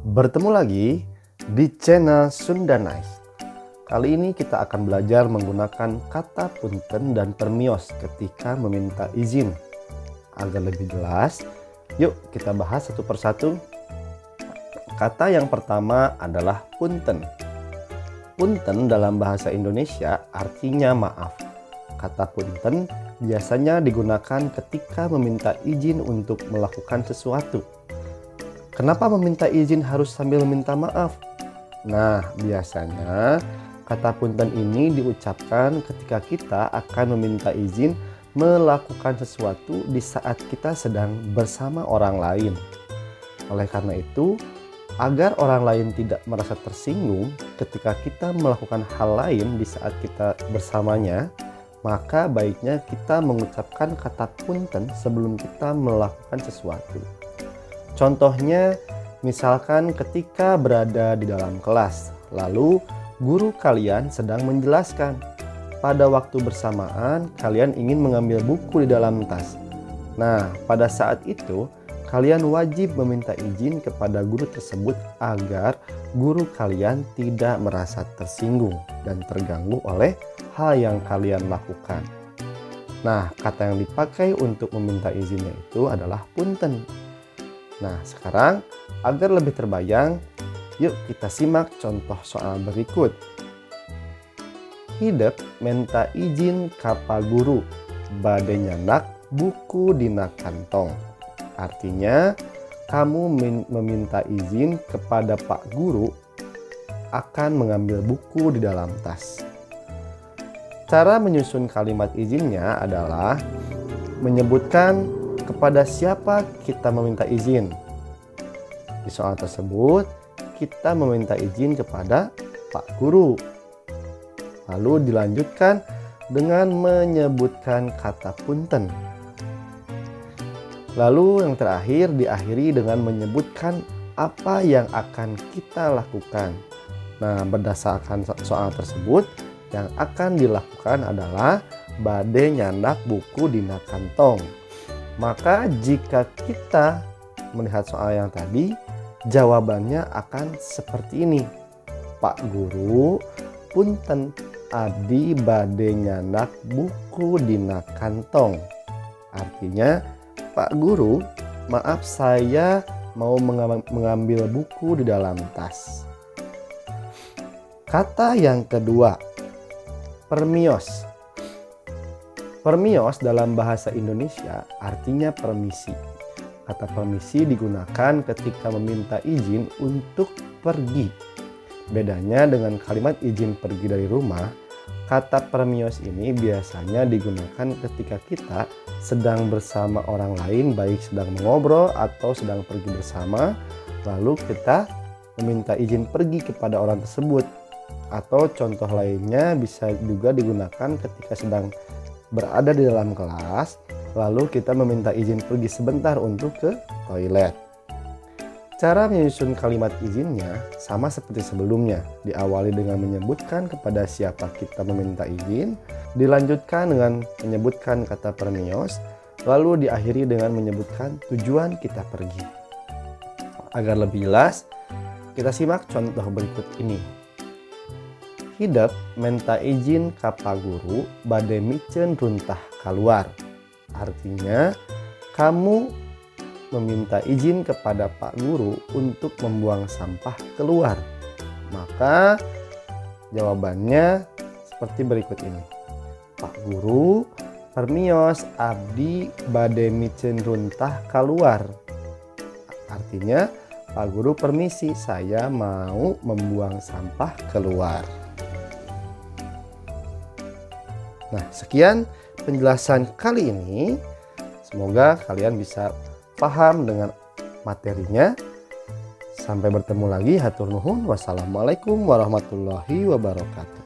Bertemu lagi di channel Sunda Nice. Kali ini kita akan belajar menggunakan kata punten dan permios ketika meminta izin. Agar lebih jelas, yuk kita bahas satu persatu. Kata yang pertama adalah punten. Punten dalam bahasa Indonesia artinya maaf. Kata punten biasanya digunakan ketika meminta izin untuk melakukan sesuatu. Kenapa meminta izin harus sambil meminta maaf? Nah, biasanya kata punten ini diucapkan ketika kita akan meminta izin melakukan sesuatu di saat kita sedang bersama orang lain. Oleh karena itu, agar orang lain tidak merasa tersinggung ketika kita melakukan hal lain di saat kita bersamanya, maka baiknya kita mengucapkan kata punten sebelum kita melakukan sesuatu. Contohnya, misalkan ketika berada di dalam kelas, lalu guru kalian sedang menjelaskan. Pada waktu bersamaan, kalian ingin mengambil buku di dalam tas. Nah, pada saat itu, kalian wajib meminta izin kepada guru tersebut agar guru kalian tidak merasa tersinggung dan terganggu oleh hal yang kalian lakukan. Nah, kata yang dipakai untuk meminta izinnya itu adalah punten. Nah, sekarang agar lebih terbayang, yuk kita simak contoh soal berikut. Hidup minta izin ka Pak Guru, bade nyandak buku dina kantong. Artinya, kamu meminta izin kepada Pak Guru akan mengambil buku di dalam tas. Cara menyusun kalimat izinnya adalah menyebutkan kepada siapa kita meminta izin. Di soal tersebut, kita meminta izin kepada Pak Guru. Lalu dilanjutkan dengan menyebutkan kata punten. Lalu yang terakhir diakhiri dengan menyebutkan apa yang akan kita lakukan. Nah, berdasarkan soal tersebut, yang akan dilakukan adalah bade nyandak buku dina kantong. Maka jika kita melihat soal yang tadi, jawabannya akan seperti ini. Pak Guru, punten abdi bade nyandak buku dina kantong. Artinya, Pak Guru, maaf saya mau mengambil buku di dalam tas. Kata yang kedua, permios. Permios dalam bahasa Indonesia artinya permisi. Kata permisi digunakan ketika meminta izin untuk pergi. Bedanya dengan kalimat izin pergi dari rumah, kata permios ini biasanya digunakan ketika kita sedang bersama orang lain, baik sedang mengobrol atau sedang pergi bersama, lalu kita meminta izin pergi kepada orang tersebut. Atau contoh lainnya bisa juga digunakan ketika sedang berada di dalam kelas, lalu kita meminta izin pergi sebentar untuk ke toilet. Cara menyusun kalimat izinnya sama seperti sebelumnya, diawali dengan menyebutkan kepada siapa kita meminta izin, dilanjutkan dengan menyebutkan kata permios, lalu diakhiri dengan menyebutkan tujuan kita pergi. Agar lebih jelas, kita simak contoh berikut ini. Hidup minta izin ka Pak Guru bade micen runtah keluar. Artinya, kamu meminta izin kepada Pak Guru untuk membuang sampah keluar. Maka jawabannya seperti berikut ini. Pak Guru, permios abdi bade micen runtah keluar. Artinya, Pak Guru permisi, saya mau membuang sampah keluar. Nah, sekian penjelasan kali ini. Semoga kalian bisa paham dengan materinya. Sampai bertemu lagi. Hatur nuhun. Wassalamualaikum warahmatullahi wabarakatuh.